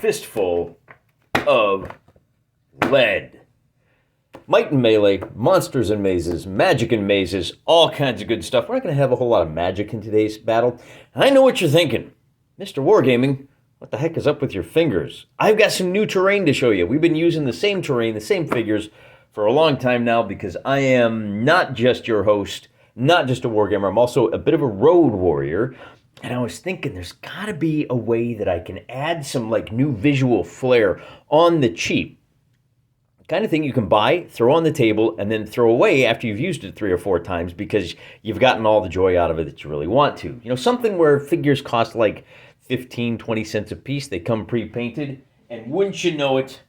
fistful of lead. Might and melee, monsters and mazes, magic and mazes, all kinds of good stuff. We're not going to have a whole lot of magic in today's battle. And I know what you're thinking. Mr. Wargaming, what the heck is up with your fingers? I've got some new terrain to show you. We've been using the same terrain, the same figures, for a long time now because I am not just your host, not just a wargamer. I'm also a bit of a road warrior. And I was thinking there's got to be a way that I can add some new visual flair on the cheap. Kind of thing you can buy, throw on the table, and then throw away after you've used it 3 or 4 times because you've gotten all the joy out of it that you really want to. You know, something where figures cost 15, 20 cents a piece. They come pre-painted. And wouldn't you know it,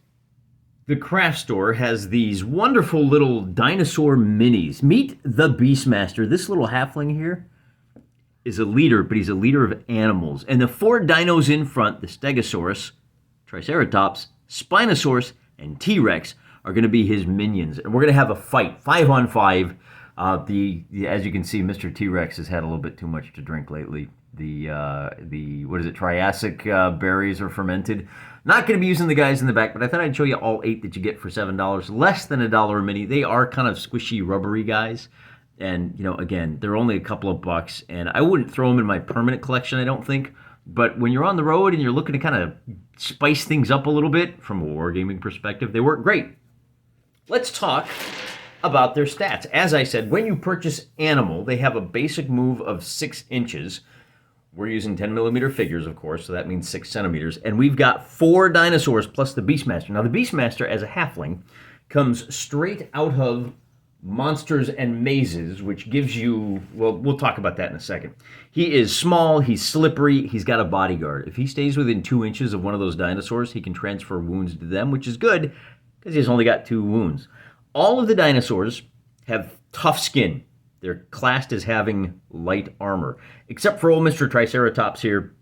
the craft store has these wonderful little dinosaur minis. Meet the Beastmaster. This little halfling here is a leader, but he's a leader of animals. And the 4 dinos in front, the Stegosaurus, Triceratops, Spinosaurus, and T-Rex, are going to be his minions. And we're going to have a fight, 5-on-5. As you can see, Mr. T-Rex has had a little bit too much to drink lately. What is it, Triassic berries are fermented. Not going to be using the guys in the back, but I thought I'd show you all 8 that you get for $7, less than $1 a mini. They are kind of squishy, rubbery guys. And, again, they're only a couple of bucks, and I wouldn't throw them in my permanent collection, I don't think. But when you're on the road and you're looking to kind of spice things up a little bit from a wargaming perspective, they work great. Let's talk about their stats. As I said, when you purchase Animal, they have a basic move of 6 inches. We're using 10mm figures, of course, so that means 6 centimeters. And we've got 4 dinosaurs plus the Beastmaster. Now, the Beastmaster, as a halfling, comes straight out of Monsters and Mazes, which gives you, well, we'll talk about that in a second. He is small, he's slippery, he's got a bodyguard. If he stays within 2 inches of one of those dinosaurs, he can transfer wounds to them, which is good, because he's only got 2 wounds. All of the dinosaurs have tough skin. They're classed as having light armor. Except for old Mr. Triceratops here.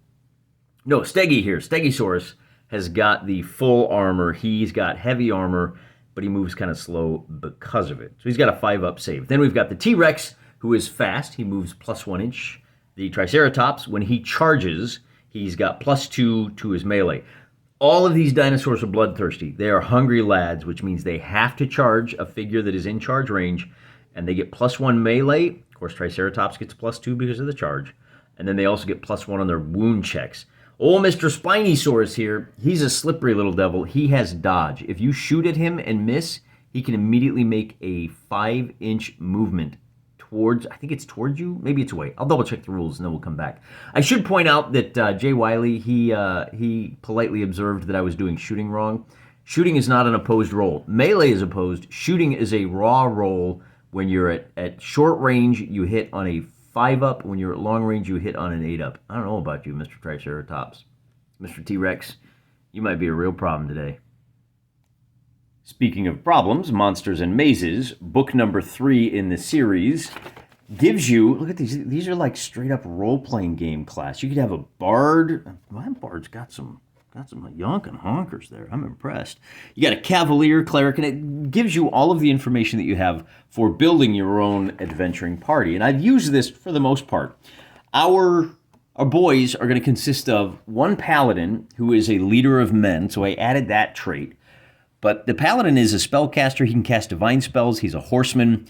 No, Steggy here. Stegosaurus has got the full armor. He's got heavy armor, but he moves kind of slow because of it. So he's got a 5-up save. Then we've got the T-Rex, who is fast. He moves +1 inch. The Triceratops, when he charges, he's got +2 to his melee. All of these dinosaurs are bloodthirsty. They are hungry lads, which means they have to charge a figure that is in charge range, and they get +1 melee. Of course, Triceratops gets +2 because of the charge. And then they also get +1 on their wound checks. Old Mr. Spinosaurus here, he's a slippery little devil. He has dodge. If you shoot at him and miss, he can immediately make a 5-inch movement towards, I think it's towards you, maybe it's away. I'll double check the rules and then we'll come back. I should point out that Jay Wiley, he politely observed that I was doing shooting wrong. Shooting is not an opposed roll. Melee is opposed. Shooting is a raw roll. When you're at short range, you hit on a 5-up. When you're at long range, you hit on an 8-up. I don't know about you, Mr. Triceratops. Mr. T-Rex, you might be a real problem today. Speaking of problems, Monsters and Mazes, book number 3 in the series, gives you, look at these are like straight up role-playing game class. You could have a bard. My bard's got some yonkin' honkers there. I'm impressed. You got a cavalier, cleric, and it gives you all of the information that you have for building your own adventuring party. And I've used this for the most part. Our boys are going to consist of 1 paladin who is a leader of men, so I added that trait. But the paladin is a spellcaster. He can cast divine spells. He's a horseman.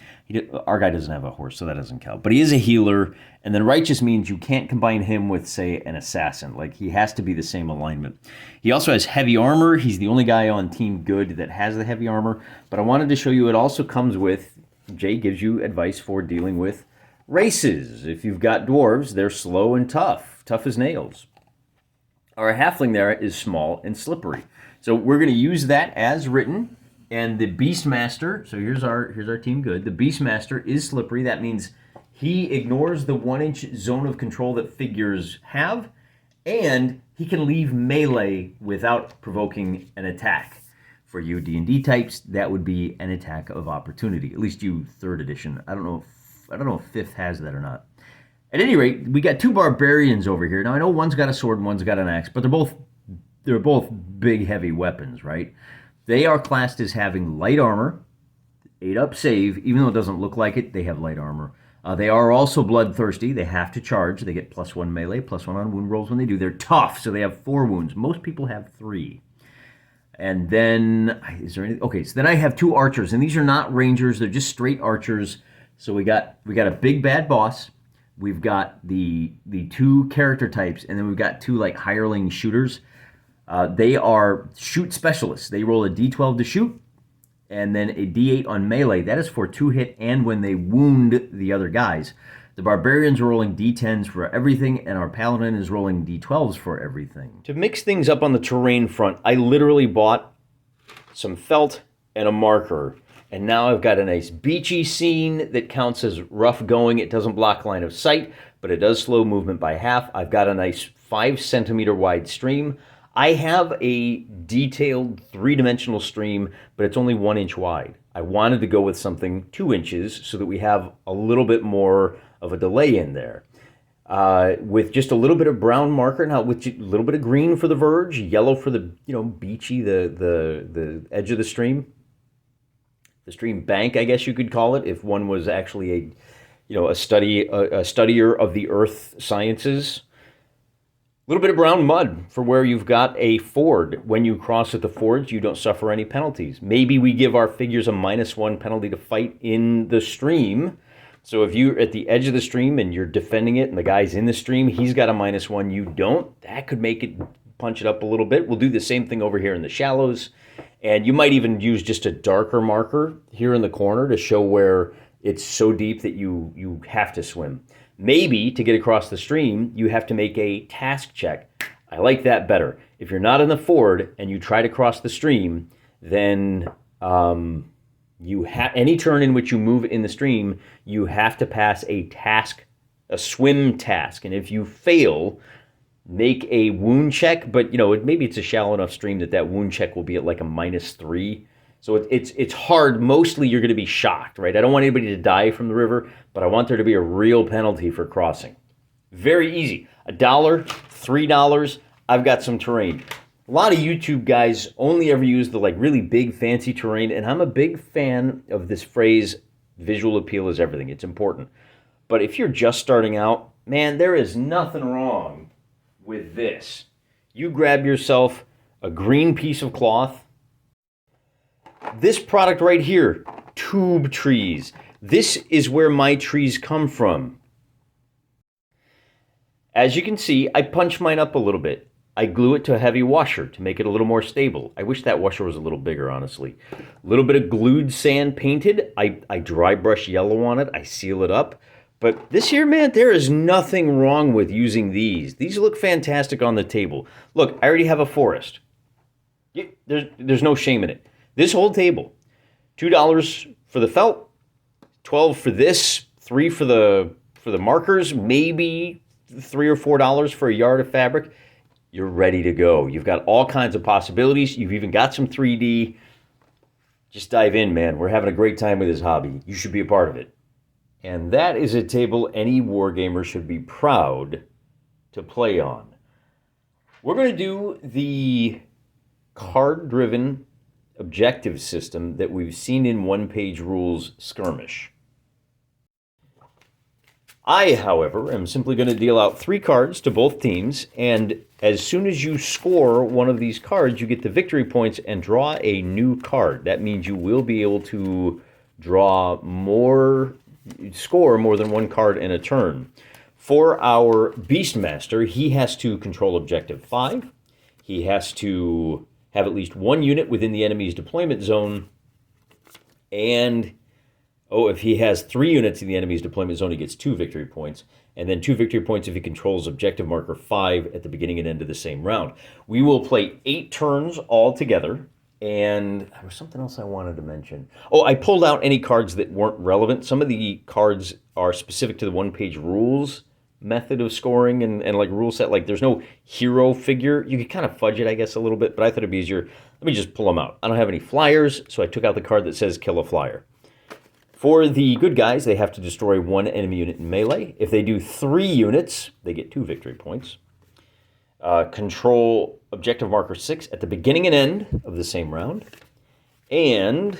Our guy doesn't have a horse, so that doesn't count. But he is a healer. And then righteous means you can't combine him with, say, an assassin. He has to be the same alignment. He also has heavy armor. He's the only guy on Team Good that has the heavy armor. But I wanted to show you it also comes with, Jay gives you advice for dealing with races. If you've got dwarves, they're slow and tough as nails. Our halfling there is small and slippery. So we're going to use that as written, and the Beastmaster, so here's our Team Good. The Beastmaster is slippery. That means he ignores the 1-inch zone of control that figures have, and he can leave melee without provoking an attack. For you D&D types, that would be an attack of opportunity. At least you 3rd edition. I don't know if 5th has that or not. At any rate, we got 2 barbarians over here. Now I know one's got a sword and one's got an axe, but they're both big, heavy weapons, right? They are classed as having light armor, 8-up save. Even though it doesn't look like it, they have light armor. They are also bloodthirsty. They have to charge. They get +1 melee, +1 on wound rolls when they do. They're tough, so they have 4 wounds. Most people have 3. And then, is there any? Okay, so then I have 2 archers, and these are not rangers. They're just straight archers. So we got a big bad boss. We've got the 2 character types, and then we've got 2 like hireling shooters. They are shoot specialists. They roll a d12 to shoot, and then a d8 on melee. That is for 2 hit and when they wound the other guys. The barbarians are rolling d10s for everything, and our paladin is rolling d12s for everything. To mix things up on the terrain front, I literally bought some felt and a marker, and now I've got a nice beachy scene that counts as rough going. It doesn't block line of sight, but it does slow movement by half. I've got a nice 5 centimeter wide stream. I have a detailed 3-dimensional stream, but it's only 1 inch wide. I wanted to go with something 2 inches so that we have a little bit more of a delay in there. With just a little bit of brown marker, now with a little bit of green for the verge, yellow for the beachy, the edge of the stream bank, I guess you could call it, if one was actually a studier of the earth sciences. A little bit of brown mud for where you've got a ford. When you cross at the fords, you don't suffer any penalties. Maybe we give our figures a -1 penalty to fight in the stream. So if you're at the edge of the stream and you're defending it and the guy's in the stream, he's got a -1, you don't. That could make it punch it up a little bit. We'll do the same thing over here in the shallows. And you might even use just a darker marker here in the corner to show where it's so deep that you have to swim. Maybe to get across the stream, you have to make a task check. I like that better. If you're not in the ford and you try to cross the stream, then you have any turn in which you move in the stream, you have to pass a task, a swim task. And if you fail, make a wound check. But maybe it's a shallow enough stream that wound check will be at like a -3. So it's hard. Mostly you're going to be shocked, right? I don't want anybody to die from the river, but I want there to be a real penalty for crossing. Very easy. $1, $3. I've got some terrain. A lot of YouTube guys only ever use the really big fancy terrain, and I'm a big fan of this phrase, visual appeal is everything. It's important. But if you're just starting out, man, there is nothing wrong with this. You grab yourself a green piece of cloth. This product right here, tube trees. This is where my trees come from. As you can see, I punch mine up a little bit. I glue it to a heavy washer to make it a little more stable. I wish that washer was a little bigger, honestly. A little bit of glued sand painted. I dry brush yellow on it. I seal it up. But this here, man, there is nothing wrong with using these. These look fantastic on the table. Look, I already have a forest. There's no shame in it. This whole table, $2 for the felt, $12 for this, $3 for the markers, maybe $3 or $4 for a yard of fabric. You're ready to go. You've got all kinds of possibilities. You've even got some 3D. Just dive in, man. We're having a great time with this hobby. You should be a part of it. And that is a table any wargamer should be proud to play on. We're going to do the card-driven objective system that we've seen in one-page rules skirmish. I, however, am simply going to deal out 3 cards to both teams, and as soon as you score one of these cards, you get the victory points and draw a new card. That means you will be able to score more than 1 card in a turn. For our Beastmaster, he has to control objective 5. He has to have at least 1 unit within the enemy's deployment zone, and if he has 3 units in the enemy's deployment zone, he gets 2 victory points, and then 2 victory points if he controls objective marker 5 at the beginning and end of the same round. We will play 8 turns all together, and there was something else I wanted to mention. I pulled out any cards that weren't relevant. Some of the cards are specific to the one-page rules method of scoring and rule set. Like there's no hero figure. You could kind of fudge it, I guess, a little bit, but I thought it'd be easier. Let me just pull them out. I don't have any flyers, so I took out the card that says kill a flyer. For the good guys, they have to destroy 1 enemy unit in melee. If they do 3 units, they get 2 victory points. Control objective marker 6 at the beginning and end of the same round. And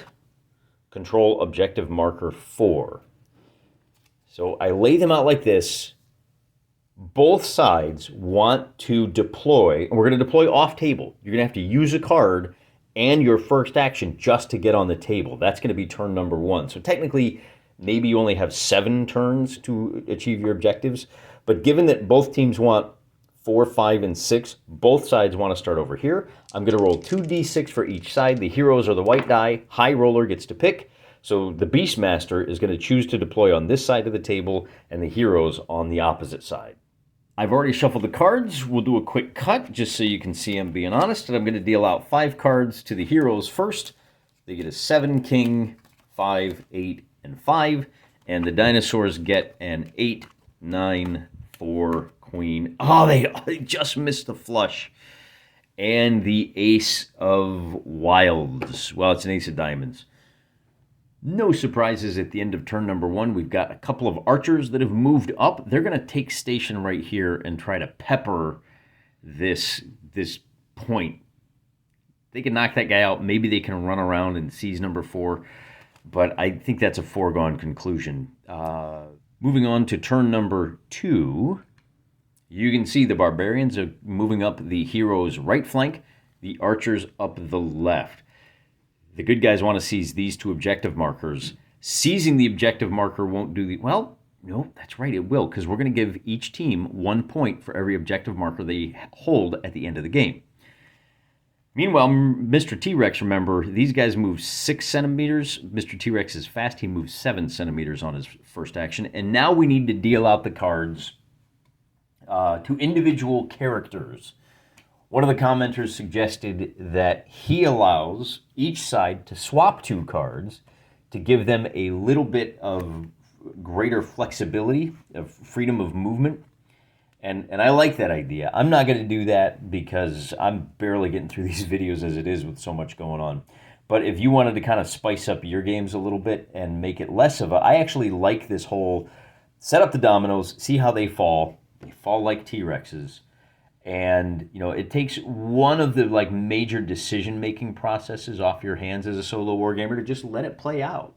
control objective marker 4. So I lay them out like this. Both sides want to deploy, and we're going to deploy off table. You're going to have to use a card and your first action just to get on the table. That's going to be turn number 1. So technically, maybe you only have 7 turns to achieve your objectives. But given that both teams want 4, 5, and 6, both sides want to start over here. I'm going to roll 2d6 for each side. The heroes are the white die. High roller gets to pick. So the Beastmaster is going to choose to deploy on this side of the table and the heroes on the opposite side. I've already shuffled the cards. We'll do a quick cut just so you can see I'm being honest. And I'm going to deal out 5 cards to the heroes first. They get a 7, king, 5, 8, and 5. And the dinosaurs get an 8, 9, 4, queen. Oh, they just missed the flush. And the ace of wilds. Well, it's an ace of diamonds. No surprises at the end of turn number 1. We've got a couple of archers that have moved up. They're going to take station right here and try to pepper this point. They can knock that guy out. Maybe they can run around and seize number 4. But I think that's a foregone conclusion. Moving on to turn number 2. You can see the barbarians are moving up the hero's right flank. The archers up the left. The good guys want to seize these 2 objective markers. Seizing the objective marker won't do the... Well, no, that's right, it will, because we're going to give each team 1 point for every objective marker they hold at the end of the game. Meanwhile, Mr. T-Rex, remember, these guys move 6 centimeters. Mr. T-Rex is fast. He moves 7 centimeters on his first action. And now we need to deal out the cards to individual characters. One of the commenters suggested that he allows each side to swap 2 cards to give them a little bit of greater flexibility, of freedom of movement. And I like that idea. I'm not going to do that because I'm barely getting through these videos as it is with so much going on. But if you wanted to kind of spice up your games a little bit and make it less of a... I actually like this whole set up the dominoes, see how they fall. They fall like T-Rexes. And, you know, it takes one of the, like, major decision-making processes off your hands as a solo wargamer to just let it play out.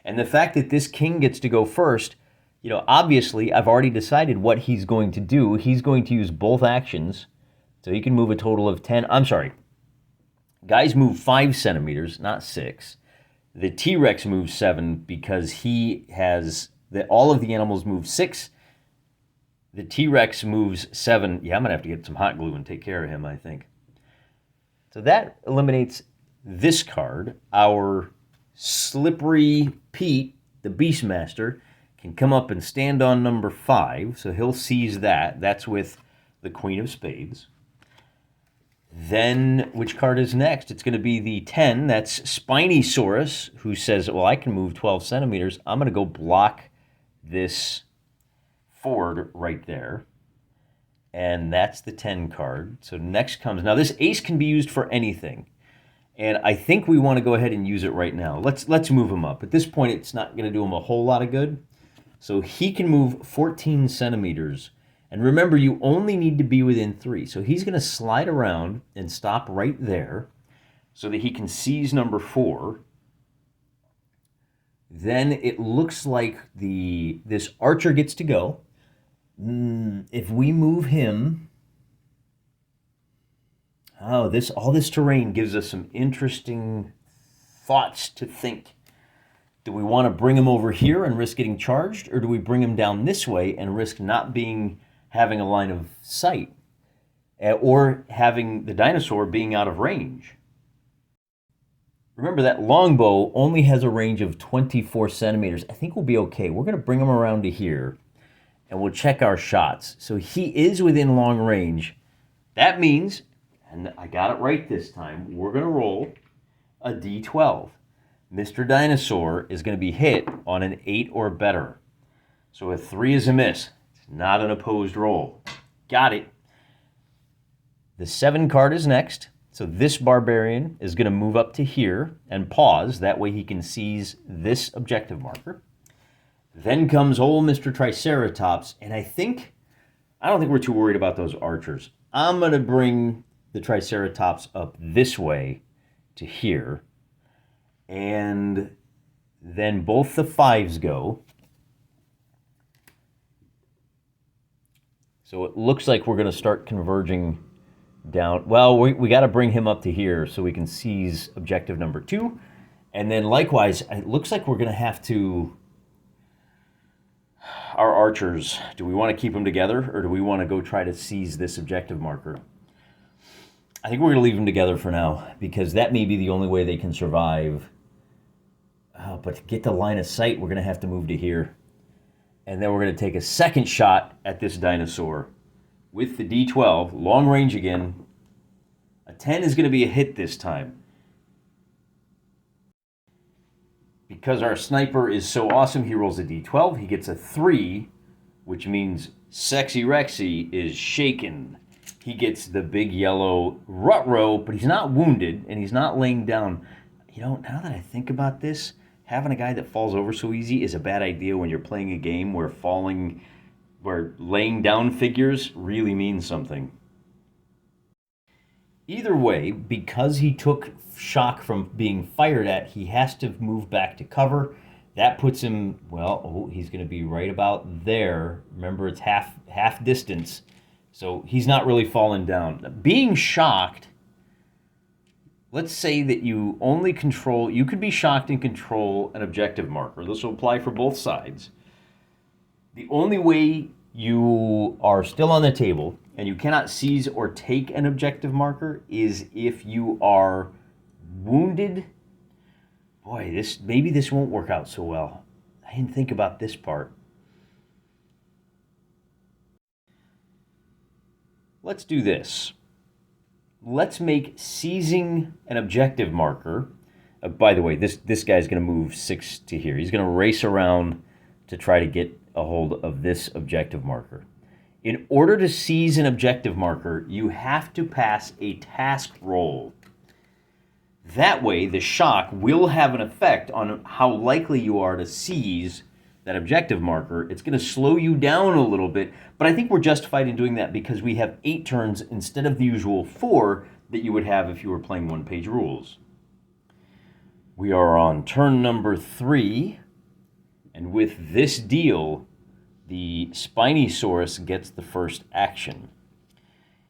And the fact that this king gets to go first, you know, obviously, I've already decided what he's going to do. He's going to use both actions, so he can move a total of 10. I'm sorry. Guys move 5 centimeters, not 6. The T-Rex moves 7 because he has... all of the animals move 6. The T-Rex moves 7. Yeah, I'm going to have to get some hot glue and take care of him, I think. So that eliminates this card. Our Slippery Pete, the Beastmaster, can come up and stand on number 5. So he'll seize that. That's with the Queen of Spades. Then, which card is next? It's going to be the 10. That's Spinosaurus, who says, well, I can move 12 centimeters. I'm going to go block this forward right there. And that's the 10 card. So next comes... Now, this ace can be used for anything. And I think we want to go ahead and use it right now. Let's move him up. At this point, it's not going to do him a whole lot of good. So he can move 14 centimeters. And remember, you only need to be within 3. So he's going to slide around and stop right there so that he can seize number 4. Then it looks like this archer gets to go. If we move him... Oh, all this terrain gives us some interesting thoughts to think. Do we want to bring him over here and risk getting charged, or do we bring him down this way and risk not having a line of sight, or having the dinosaur being out of range? Remember, that longbow only has a range of 24 centimeters. I think we'll be okay. We're going to bring him around to here, and we'll check our shots. So he is within long range. That means... and I got it right this time, we're going to roll a d12. Mr. Dinosaur is going to be hit on an 8 or better. So a 3 is a miss. It's not an opposed roll. Got it. The 7 card is next. So this barbarian is going to move up to here and pause. That way he can seize this objective marker. Then comes old Mr. Triceratops. And I don't think we're too worried about those archers. I'm going to bring the Triceratops up this way to here. And then both the 5s go. So it looks like we're going to start converging down. Well, we got to bring him up to here so we can seize objective number 2. And then likewise, it looks like we're going to have to... Our archers, do we want to keep them together, or do we want to go try to seize this objective marker? I think we're going to leave them together for now, because that may be the only way they can survive. But to get the line of sight, we're going to have to move to here. And then we're going to take a second shot at this dinosaur with the D12, long range again. A 10 is going to be a hit this time. Because our sniper is so awesome, he rolls a D12. He gets a 3, which means Sexy Rexy is shaken. He gets the big yellow Rutrow, but he's not wounded, and he's not laying down. You know, now that I think about this, having a guy that falls over so easy is a bad idea when you're playing a game where laying down figures really means something. Either way, because he took shock from being fired at, he has to move back to cover. That puts him, well, he's going to be right about there. Remember, it's half distance, so he's not really falling down. Being shocked, let's say that you could be shocked and control an objective marker. This will apply for both sides. The only way you are still on the table and you cannot seize or take an objective marker is if you are wounded. Boy, maybe this won't work out so well. I didn't think about this part. Let's do this. Let's make seizing an objective marker. By the way, this guy's going to move 6 to here. He's going to race around to try to get a hold of this objective marker. In order to seize an objective marker, you have to pass a task roll. That way, the shock will have an effect on how likely you are to seize that objective marker. It's going to slow you down a little bit, but I think we're justified in doing that because we have 8 turns instead of the usual 4 that you would have if you were playing one-page rules. We are on turn number 3, and with this deal, the Spinosaurus gets the first action.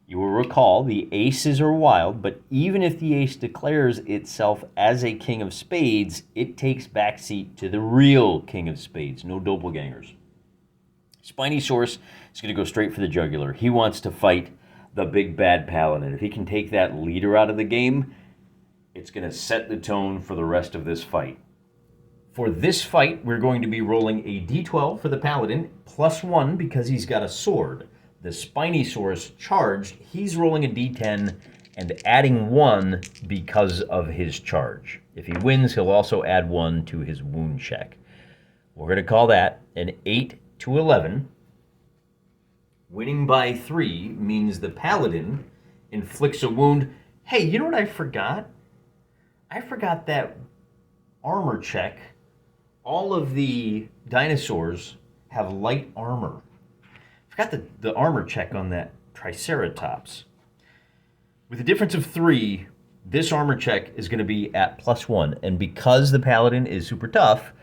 You will recall the aces are wild, but even if the ace declares itself as a king of spades, it takes backseat to the real king of spades, no doppelgangers. Spinosaurus is going to go straight for the jugular. He wants to fight the big bad paladin. If he can take that leader out of the game, it's going to set the tone for the rest of this fight. For this fight, we're going to be rolling a d12 for the paladin, +1 because he's got a sword. The Spinosaurus charged, he's rolling a d10 and adding 1 because of his charge. If he wins, he'll also add 1 to his wound check. We're going to call that an 8 to 11. Winning by 3 means the paladin inflicts a wound. Hey, you know what I forgot? I forgot that armor check. All of the dinosaurs have light armor. I forgot the armor check on that Triceratops. With a difference of 3, this armor check is going to be at +1. And because the paladin is super tough,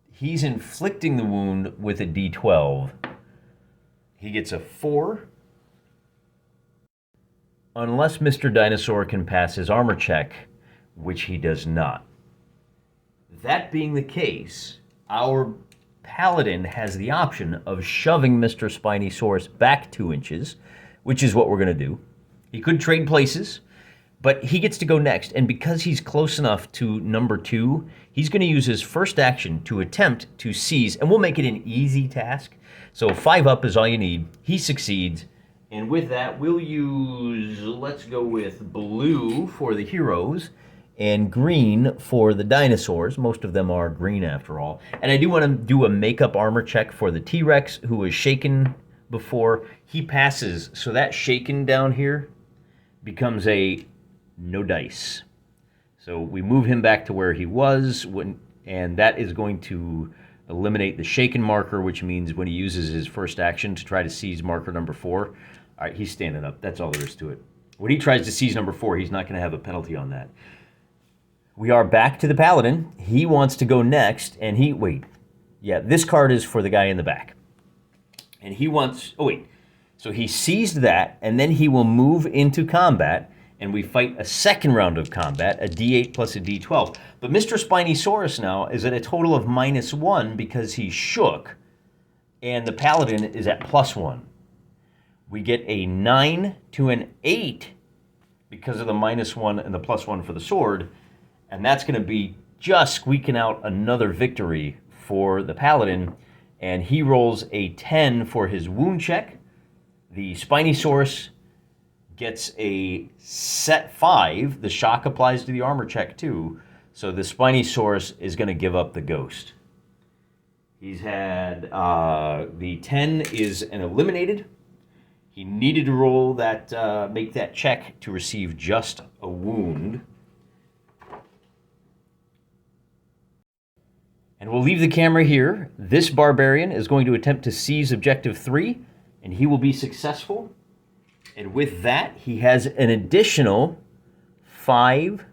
he's inflicting the wound with a d12. He gets a 4. Unless Mr. Dinosaur can pass his armor check, which he does not. That being the case, our paladin has the option of shoving Mr. Spinosaurus back 2 inches, which is what we're going to do. He could trade places, but he gets to go next, and because he's close enough to number 2, he's going to use his first action to attempt to seize, and we'll make it an easy task. So 5 up is all you need. He succeeds, and with that, we'll use, let's go with blue for the heroes, and green for the dinosaurs. Most of them are green after all. And I do want to do a makeup armor check for the T-Rex, who was shaken before. He passes, so that shaken down here becomes a no dice. So we move him back to where he was, and that is going to eliminate the shaken marker, which means when he uses his first action to try to seize marker number 4, all right, he's standing up. That's all there is to it. When he tries to seize number 4, he's not going to have a penalty on that. We are back to the paladin. He wants to go next, and this card is for the guy in the back. And he wants, oh wait, so he seized that, and then he will move into combat, and we fight a second round of combat, a D8 plus a D12. But Mr. Spinosaurus now is at a total of -1 because he shook, and the Paladin is at +1. We get a 9 to an 8 because of the -1 and the +1 for the sword, and that's going to be just squeaking out another victory for the Paladin, and he rolls a 10 for his wound check. The Spinosaurus gets a set 5. The shock applies to the armor check too, so the Spinosaurus is going to give up the ghost. He's had, the 10 is an eliminated. He needed to roll that, make that check to receive just a wound. And we'll leave the camera here. This barbarian is going to attempt to seize objective 3, and he will be successful. And with that, he has an additional 5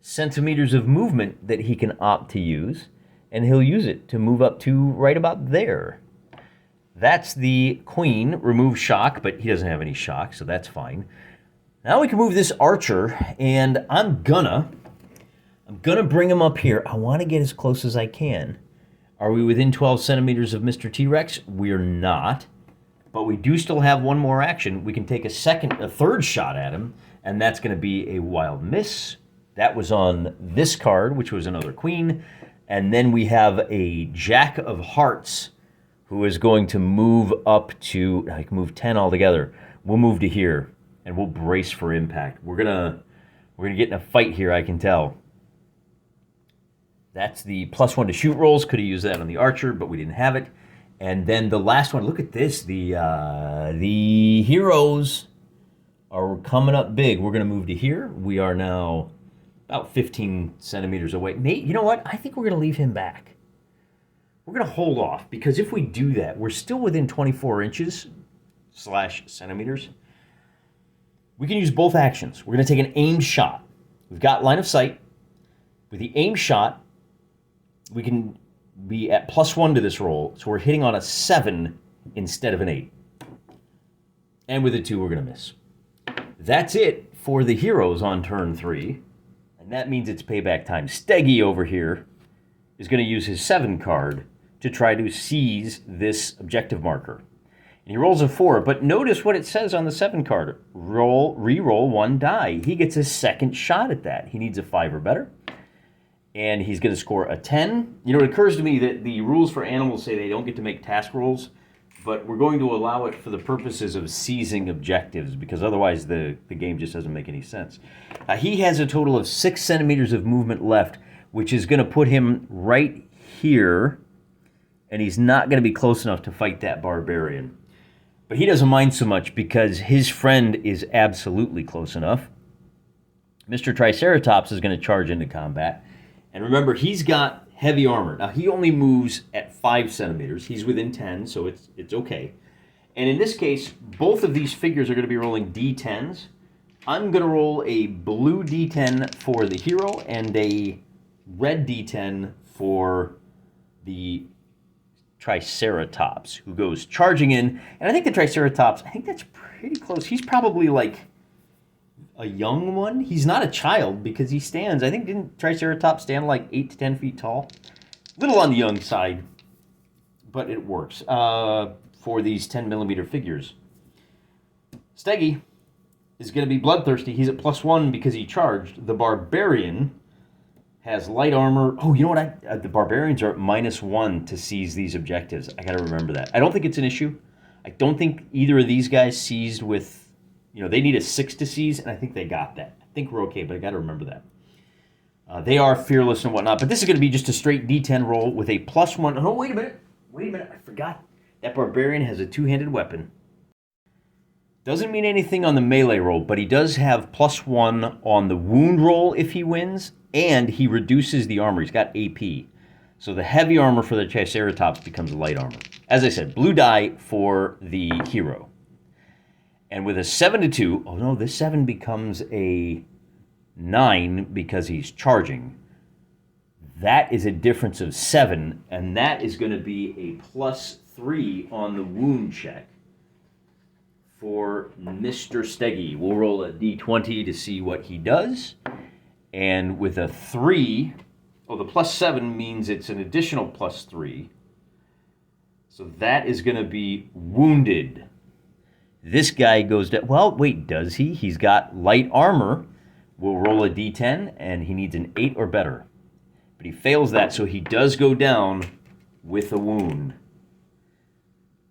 centimeters of movement that he can opt to use, and he'll use it to move up to right about there. That's the queen. Remove shock, but he doesn't have any shock, so that's fine. Now we can move this archer, and I'm gonna bring him up here. I want to get as close as I can. Are we within 12 centimeters of Mr. T-Rex? We're not, but we do still have one more action. We can take a third shot at him, and that's going to be a wild miss. That was on this card, which was another queen, and then we have a Jack of Hearts, who is going to move up to, I can move 10 altogether. We'll move to here, and we'll brace for impact. We're gonna get in a fight here, I can tell. That's the +1 to shoot rolls. Could have used that on the archer, but we didn't have it. And then the last one, look at this. The heroes are coming up big. We're gonna move to here. We are now about 15 centimeters away. Nate, you know what? I think we're gonna leave him back. We're going to hold off, because if we do that, we're still within 24 inches / centimeters. We can use both actions. We're going to take an aimed shot. We've got line of sight. With the aimed shot, we can be at +1 to this roll, so we're hitting on a 7 instead of an 8. And with a 2, we're going to miss. That's it for the heroes on turn 3, and that means it's payback time. Steggy over here is going to use his 7 card to try to seize this objective marker. And he rolls a 4, but notice what it says on the 7 card. Re-roll 1 die. He gets a second shot at that. He needs a 5 or better. And he's going to score a 10. You know, it occurs to me that the rules for animals say they don't get to make task rolls, but we're going to allow it for the purposes of seizing objectives, because otherwise the game just doesn't make any sense. He has a total of 6 centimeters of movement left, which is going to put him right here, and he's not going to be close enough to fight that barbarian. But he doesn't mind so much because his friend is absolutely close enough. Mr. Triceratops is going to charge into combat. And remember, he's got heavy armor. Now, he only moves at 5 centimeters. He's within 10, so it's okay. And in this case, both of these figures are going to be rolling D10s. I'm going to roll a blue D10 for the hero and a red D10 for the Triceratops, who goes charging in. And I think the Triceratops, I think that's pretty close. He's probably like a young one. He's not a child because he stands, I think, didn't Triceratops stand like 8 to 10 feet tall? Little on the young side, but it works for these 10 millimeter figures. Steggy is going to be bloodthirsty. He's at +1 because he charged. The Barbarian has light armor. Oh, you know what? The Barbarians are at -1 to seize these objectives. I got to remember that. I don't think it's an issue. I don't think either of these guys seized with, you know, they need a 6 to seize, and I think they got that. I think we're okay, but I got to remember that. They are fearless and whatnot, but this is going to be just a straight D10 roll with a +1. Oh, wait a minute. I forgot. That Barbarian has a 2-handed weapon. Doesn't mean anything on the melee roll, but he does have +1 on the wound roll if he wins, and he reduces the armor. He's got AP. So the heavy armor for the Triceratops becomes light armor. As I said, blue die for the hero. And with a 7 to 2, oh no, this 7 becomes a 9 because he's charging. That is a difference of 7, and that is going to be a +3 3 on the wound check for Mr. Steggy. We'll roll a d20 to see what he does. And with a 3, the +7 means it's an additional +3. So that is going to be wounded. This guy goes down. Well, wait, does he? He's got light armor. We'll roll a d10, and he needs an 8 or better. But he fails that, so he does go down with a wound.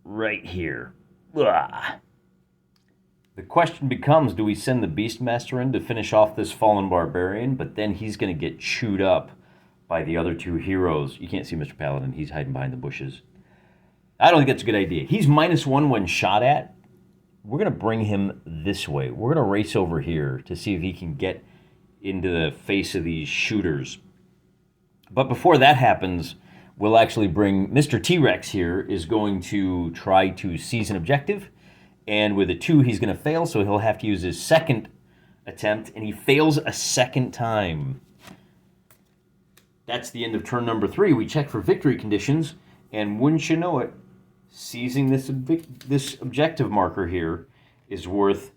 Right here. Ugh. The question becomes, do we send the Beastmaster in to finish off this fallen barbarian? But then he's going to get chewed up by the other 2 heroes. You can't see Mr. Paladin. He's hiding behind the bushes. I don't think that's a good idea. He's -1 when shot at. We're going to bring him this way. We're going to race over here to see if he can get into the face of these shooters. But before that happens, we'll actually bring Mr. T-Rex here is going to try to seize an objective. And with a 2, he's going to fail, so he'll have to use his second attempt. And he fails a second time. That's the end of turn number 3. We check for victory conditions. And wouldn't you know it, seizing this objective marker here is worth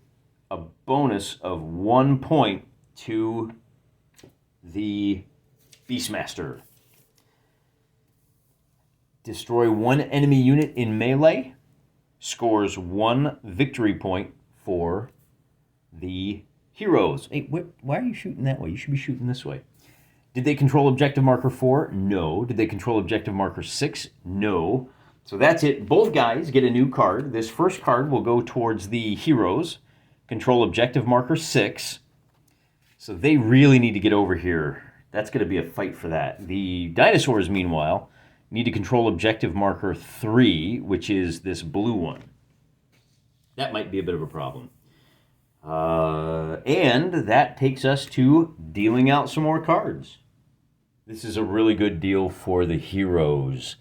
a bonus of 1 point to the Beastmaster. Destroy 1 enemy unit in melee, scores 1 victory point for the heroes. Hey, why are you shooting that way? You should be shooting this way. Did they control objective marker 4? No. Did they control objective marker 6? No. So that's it. Both guys get a new card. This first card will go towards the heroes. Control objective marker 6. So they really need to get over here. That's going to be a fight for that. The dinosaurs, meanwhile, need to control objective marker 3, which is this blue one. That might be a bit of a problem. And that takes us to dealing out some more cards. This is a really good deal for the heroes.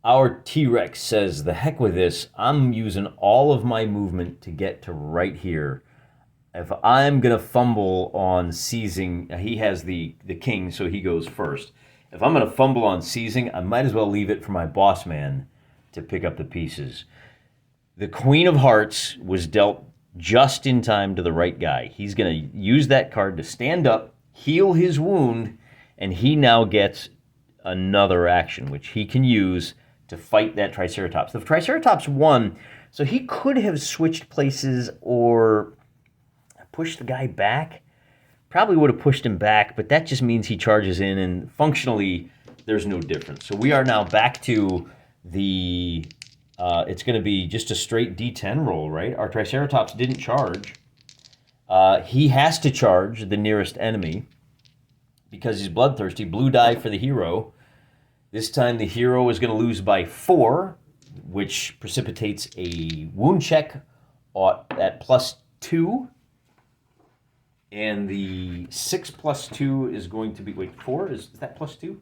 Our T-Rex says, the heck with this. I'm using all of my movement to get to right here. If I'm going to fumble on seizing, he has the king, so he goes first. If I'm going to fumble on seizing, I might as well leave it for my boss man to pick up the pieces. The Queen of Hearts was dealt just in time to the right guy. He's going to use that card to stand up, heal his wound, and he now gets another action, which he can use to fight that Triceratops. The Triceratops won, so he could have switched places or pushed the guy back. Probably would have pushed him back, but that just means he charges in, and functionally, there's no difference. So we are now back to the, it's going to be just a straight D10 roll, right? Our Triceratops didn't charge. He has to charge the nearest enemy because he's bloodthirsty. Blue die for the hero. This time the hero is going to lose by 4, which precipitates a wound check at +2. And the 6 + 2 is going to be, 4? Is that +2?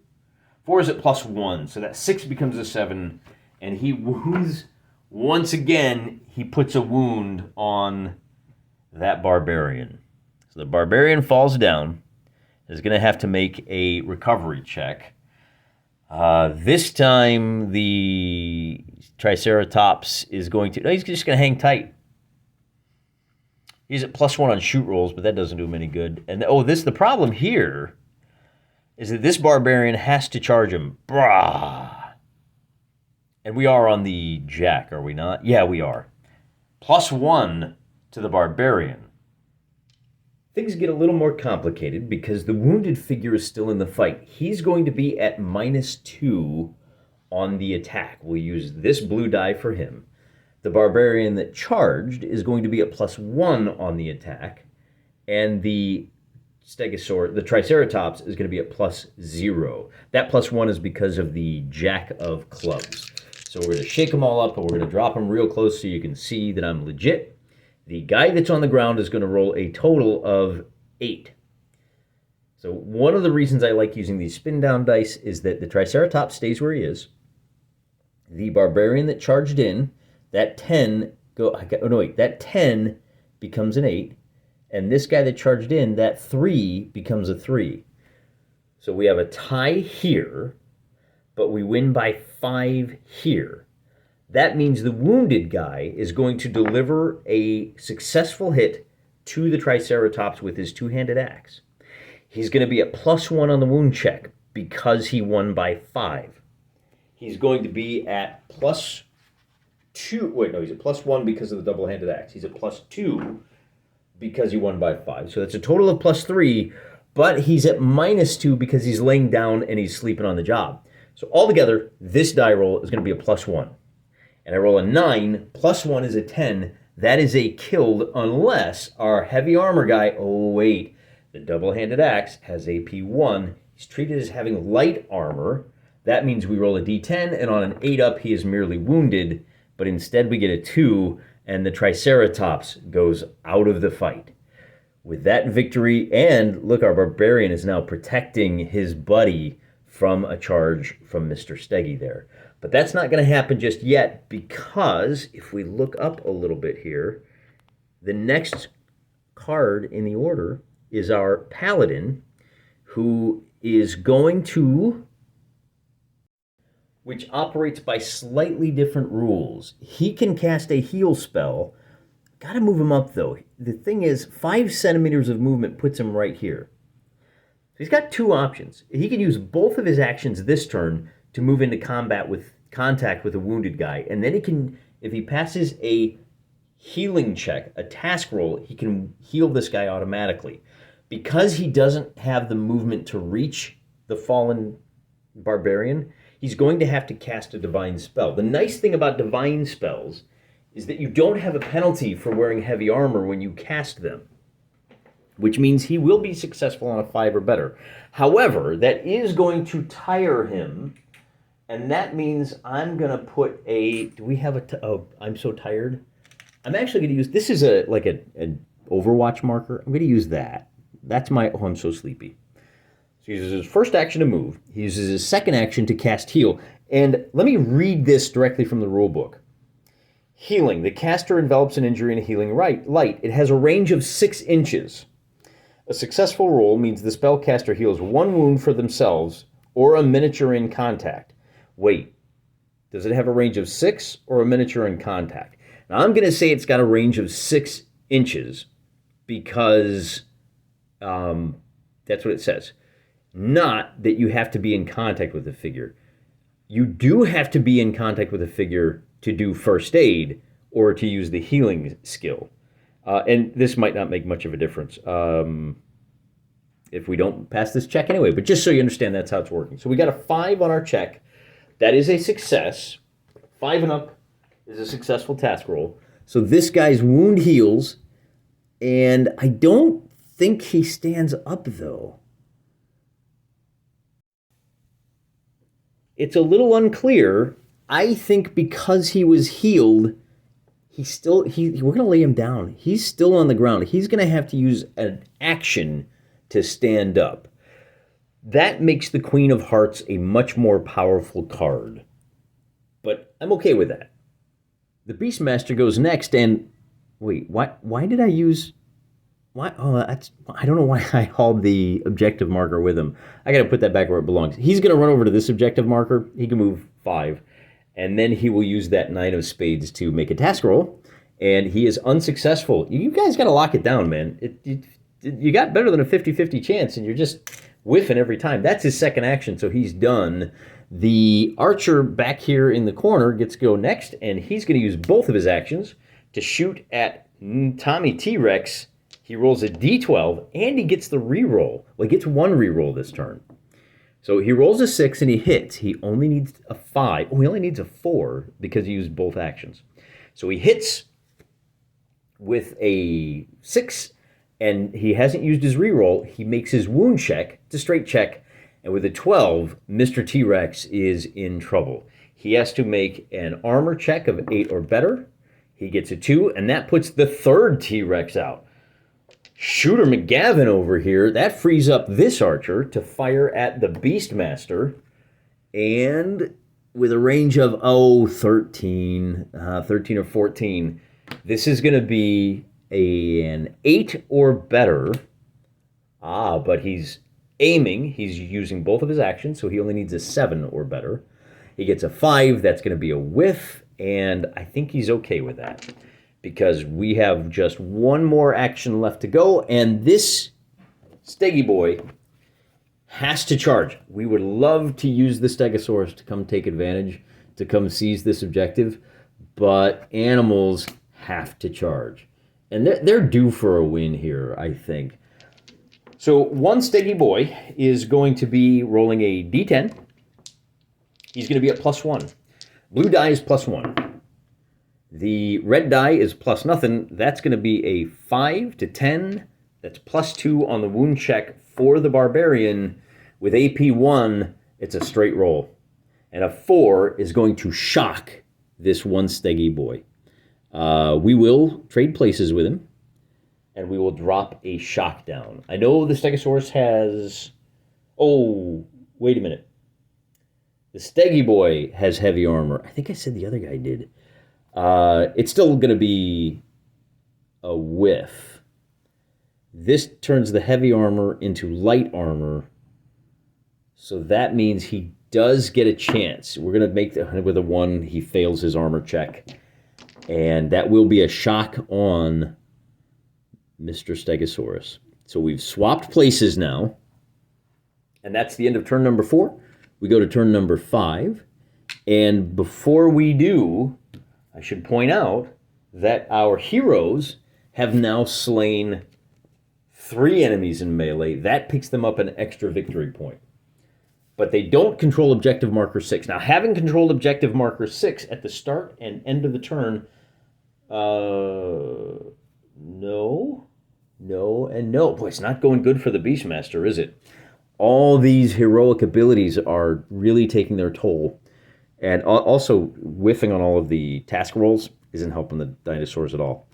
4 is at +1. So that 6 becomes a 7. And he wounds, once again, he puts a wound on that barbarian. So the barbarian falls down. Is going to have to make a recovery check. This time the Triceratops is going to, no, he's just going to hang tight. He's at +1 on shoot rolls, but that doesn't do him any good. And the problem here is that this barbarian has to charge him. Brah. And we are on the jack, are we not? Yeah, we are. +1 to the barbarian. Things get a little more complicated because the wounded figure is still in the fight. He's going to be at -2 on the attack. We'll use this blue die for him. The barbarian that charged is going to be at +1 on the attack, and the Stegosaurus, the Triceratops, is going to be at +0. That +1 is because of the Jack of Clubs. So we're going to shake them all up, and we're going to drop them real close so you can see that I'm legit. The guy that's on the ground is going to roll a total of 8. So one of the reasons I like using these spin-down dice is that the Triceratops stays where he is. The barbarian that charged in, that 10 that 10 becomes an 8, and this guy that charged in, that 3 becomes a 3. So we have a tie here, but we win by 5 here. That means the wounded guy is going to deliver a successful hit to the Triceratops with his two-handed axe. He's going to be at +1 on the wound check because he won by 5. He's going to be at +2. Wait, no, he's at +1 because of the double-handed axe. He's at +2 because he won by 5. So that's a total of +3, but he's at -2 because he's laying down and he's sleeping on the job. So altogether, this die roll is going to be a +1. And I roll a 9, +1 is a 10. That is a killed unless our heavy armor guy, oh wait, the double-handed axe has AP1. He's treated as having light armor. That means we roll a d10, and on an 8 up, he is merely wounded, but instead we get a 2, and the Triceratops goes out of the fight. With that victory, and look, our barbarian is now protecting his buddy from a charge from Mr. Steggy there. But that's not going to happen just yet, because if we look up a little bit here, the next card in the order is our paladin, who is going to, which operates by slightly different rules. He can cast a heal spell. Got to move him up, though. The thing is, 5 centimeters of movement puts him right here. So he's got 2 options. He can use both of his actions this turn to move into contact with a wounded guy. And then he can, if he passes a healing check, a task roll, he can heal this guy automatically. Because he doesn't have the movement to reach the fallen barbarian, he's going to have to cast a divine spell. The nice thing about divine spells is that you don't have a penalty for wearing heavy armor when you cast them, which means he will be successful on a 5 or better. However, that is going to tire him, and that means I'm going to put a... Do we have a... Oh, I'm so tired. I'm actually going to use... This is an Overwatch marker. I'm going to use that. That's my... Oh, I'm so sleepy. So he uses his first action to move. He uses his second action to cast heal. And let me read this directly from the rule book. Healing. The caster envelops an injury in a healing light. It has a range of 6 inches. A successful roll means the spellcaster heals 1 wound for themselves or a miniature in contact. Wait, does it have a range of 6 or a miniature in contact? Now, I'm going to say it's got a range of 6 inches because that's what it says. Not that you have to be in contact with the figure. You do have to be in contact with a figure to do first aid or to use the healing skill. And this might not make much of a difference if we don't pass this check anyway. But just so you understand, that's how it's working. So we got a 5 on our check. That is a success. 5 and up is a successful task roll. So this guy's wound heals, and I don't think he stands up, though. It's a little unclear. I think because he was healed, we're going to lay him down. He's still on the ground. He's going to have to use an action to stand up. That makes the Queen of Hearts a much more powerful card. But I'm okay with that. The Beastmaster goes next, and wait, why did I use... Why? Oh, I don't know why I hauled the objective marker with him. I got to put that back where it belongs. He's going to run over to this objective marker. He can move 5. And then he will use that 9 of spades to make a task roll. And he is unsuccessful. You guys got to lock it down, man. You got better than a 50-50 chance, and you're just whiffing every time. That's his second action, so he's done. The archer back here in the corner gets to go next, and he's going to use both of his actions to shoot at Tommy T-Rex. He rolls a d12, and he gets the reroll. Well, he gets 1 reroll this turn. So he rolls a 6, and he hits. He only needs a 5. Oh, he only needs a 4 because he used both actions. So he hits with a 6, and he hasn't used his reroll. He makes his wound check. It's a straight check. And with a 12, Mr. T-Rex is in trouble. He has to make an armor check of 8 or better. He gets a 2, and that puts the third T-Rex out. Shooter McGavin over here, that frees up this archer to fire at the Beastmaster. And with a range of, 13 or 14, this is going to be an 8 or better. But he's aiming. He's using both of his actions, so he only needs a 7 or better. He gets a 5. That's going to be a whiff. and I think he's okay with that because we have just one more action left to go, and this Steggy boy has to charge. We would love to use the Stegosaurus to come take advantage, to come seize this objective, but animals have to charge. And they're due for a win here, I think. So one Steggy boy is going to be rolling a d10. He's going to be at +1. Blue die is +1. The red die is plus nothing. That's going to be a 5 to 10. That's +2 on the wound check for the barbarian. With AP 1, it's a straight roll. And a 4 is going to shock this one Steggy boy. We will trade places with him, and we will drop a shock down. I know the Stegosaurus has... Oh, wait a minute. The Steggy boy has heavy armor. I think I said the other guy did. It's still going to be a whiff. This turns the heavy armor into light armor, so that means he does get a chance. We're going to make with a 1, he fails his armor check. And that will be a shock on Mr. Stegosaurus. So we've swapped places now. And that's the end of turn number 4. We go to turn number 5. And before we do, I should point out that our heroes have now slain 3 enemies in melee. That picks them up an extra victory point. But they don't control objective marker 6. Now, having controlled objective marker 6 at the start and end of the turn, no, and no. Boy, it's not going good for the Beastmaster, is it? All these heroic abilities are really taking their toll. And also, whiffing on all of the task rolls isn't helping the dinosaurs at all.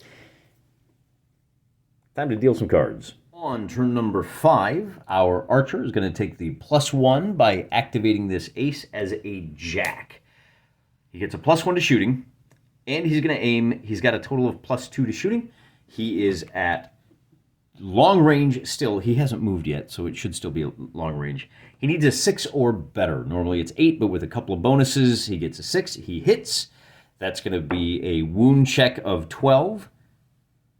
Time to deal some cards. On turn number 5, our archer is going to take the +1 by activating this ace as a jack. He gets a +1 to shooting, and he's going to aim. He's got a total of +2 to shooting. He is at long range still. He hasn't moved yet, so it should still be long range. He needs a 6 or better. Normally it's 8, but with a couple of bonuses, he gets a 6. He hits. That's going to be a wound check of 12.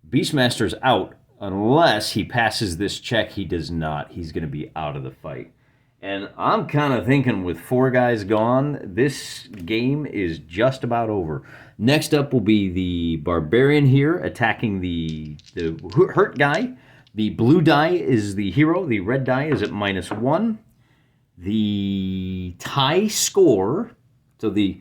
Beastmaster's out. Unless he passes this check, he does not. He's going to be out of the fight. And I'm kind of thinking with 4 guys gone, this game is just about over. Next up will be the Barbarian here attacking the hurt guy. The blue die is the hero. The red die is at -1. The tie score, so the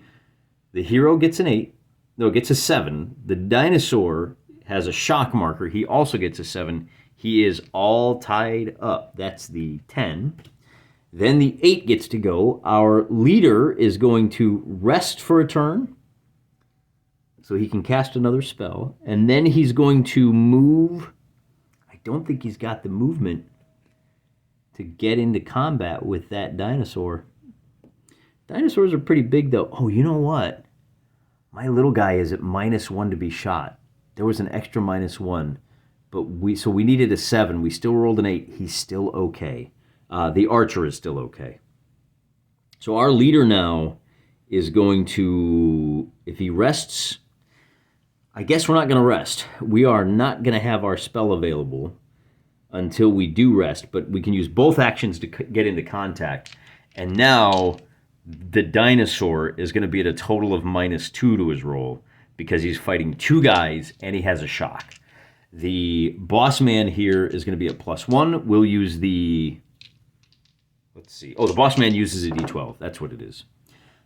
hero gets an 8. No, gets a 7. The dinosaur has a shock marker. He also gets a 7. He is all tied up. That's the 10. Then the 8 gets to go. Our leader is going to rest for a turn so he can cast another spell. And then he's going to move. I don't think he's got the movement to get into combat with that dinosaur. Dinosaurs are pretty big, though. Oh, you know what? My little guy is at -1 to be shot. There was an extra -1, but we needed a 7. We still rolled an 8. He's still okay. The archer is still okay. So our leader now is going to, if he rests, I guess we're not going to rest. We are not going to have our spell available until we do rest, but we can use both actions to get into contact. And now the dinosaur is going to be at a total of -2 to his roll, because he's fighting 2 guys and he has a shock. The boss man here is going to be at +1. We'll use the... Let's see. Oh, the boss man uses a d12. That's what it is.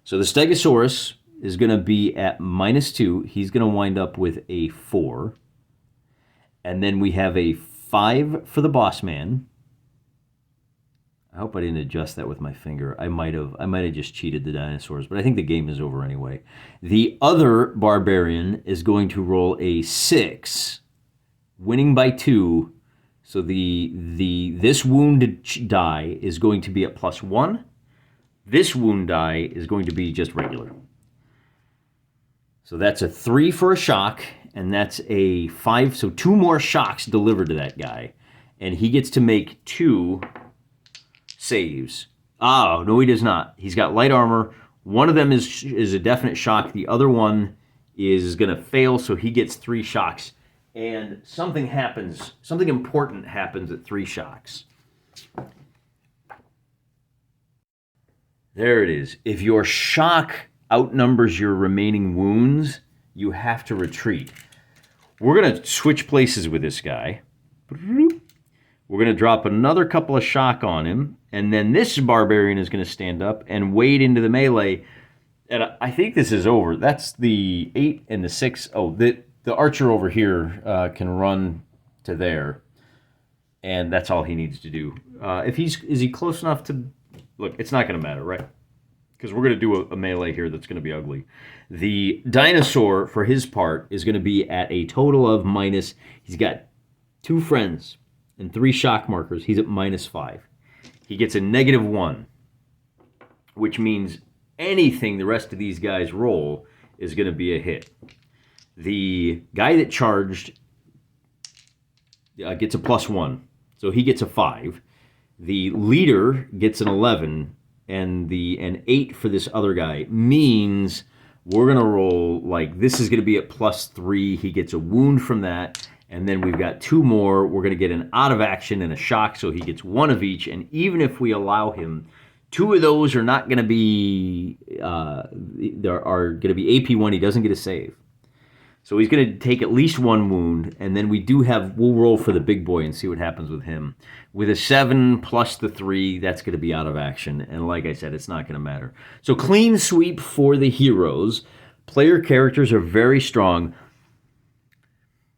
So the Stegosaurus is going to be at -2. He's going to wind up with a 4. And then we have a 5 for the boss man. I hope I didn't adjust that with my finger. I might have just cheated the dinosaurs, but I think the game is over anyway. The other barbarian is going to roll a 6, winning by 2. So this wounded die is going to be at +1. This wound die is going to be just regular. So that's a 3 for a shock, and that's a 5. So 2 more shocks delivered to that guy, and he gets to make 2 saves. Oh, no, he does not. He's got light armor. One of them is a definite shock. The other one is going to fail, so he gets 3 shocks. And something happens, something important happens at 3 shocks. There it is. If your shock outnumbers your remaining wounds, you have to retreat. We're going to switch places with this guy. We're going to drop another couple of shock on him, and then this barbarian is going to stand up and wade into the melee. And I think this is over. That's the 8 and the 6. Oh, the archer over here can run to there, and that's all he needs to do. Is he close enough to... Look, it's not going to matter, right? Because we're going to do a melee here that's going to be ugly. The dinosaur, for his part, is going to be at a total of minus... He's got 2 friends and 3 shock markers. He's at -5. He gets a -1, which means anything the rest of these guys roll is going to be a hit. The guy that charged gets a +1, so he gets a 5. The leader gets an 11, and an 8 for this other guy means we're going to roll, like, this is going to be at +3. He gets a wound from that, and then we've got 2 more. We're going to get an out of action and a shock, so he gets 1 of each, and even if we allow him, 2 of those are not going to be, there are going to be AP1. He doesn't get a save. So he's going to take at least 1 wound, and then we'll roll for the big boy and see what happens with him. With a 7 plus the 3, that's going to be out of action, and like I said, it's not going to matter. So clean sweep for the heroes. Player characters are very strong.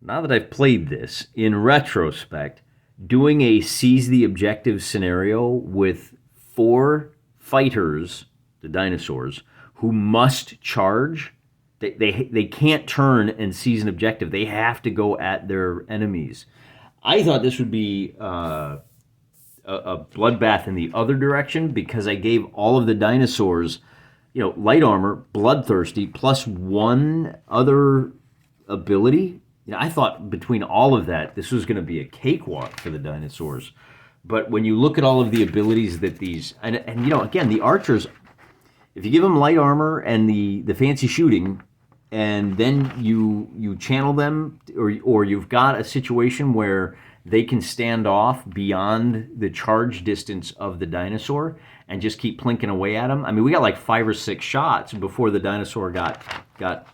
Now that I've played this, in retrospect, doing a seize the objective scenario with 4 fighters, the dinosaurs, who must charge... They can't turn and seize an objective. They have to go at their enemies. I thought this would be a bloodbath in the other direction because I gave all of the dinosaurs, light armor, bloodthirsty, plus 1 other ability. I thought between all of that, this was going to be a cakewalk for the dinosaurs. But when you look at all of the abilities that these... And again, the archers... If you give them light armor and the fancy shooting, and then you channel them, or you've got a situation where they can stand off beyond the charge distance of the dinosaur and just keep plinking away at them. I mean, we got like 5 or 6 shots before the dinosaur got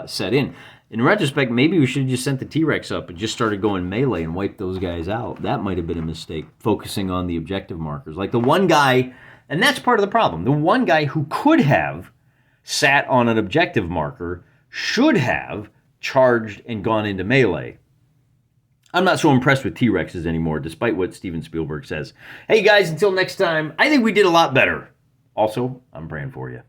set in. In retrospect, maybe we should have just sent the T-Rex up and just started going melee and wiped those guys out. That might have been a mistake, focusing on the objective markers. Like the one guy... And that's part of the problem. The one guy who could have sat on an objective marker should have charged and gone into melee. I'm not so impressed with T-Rexes anymore, despite what Steven Spielberg says. Hey guys, until next time, I think we did a lot better. Also, I'm praying for you.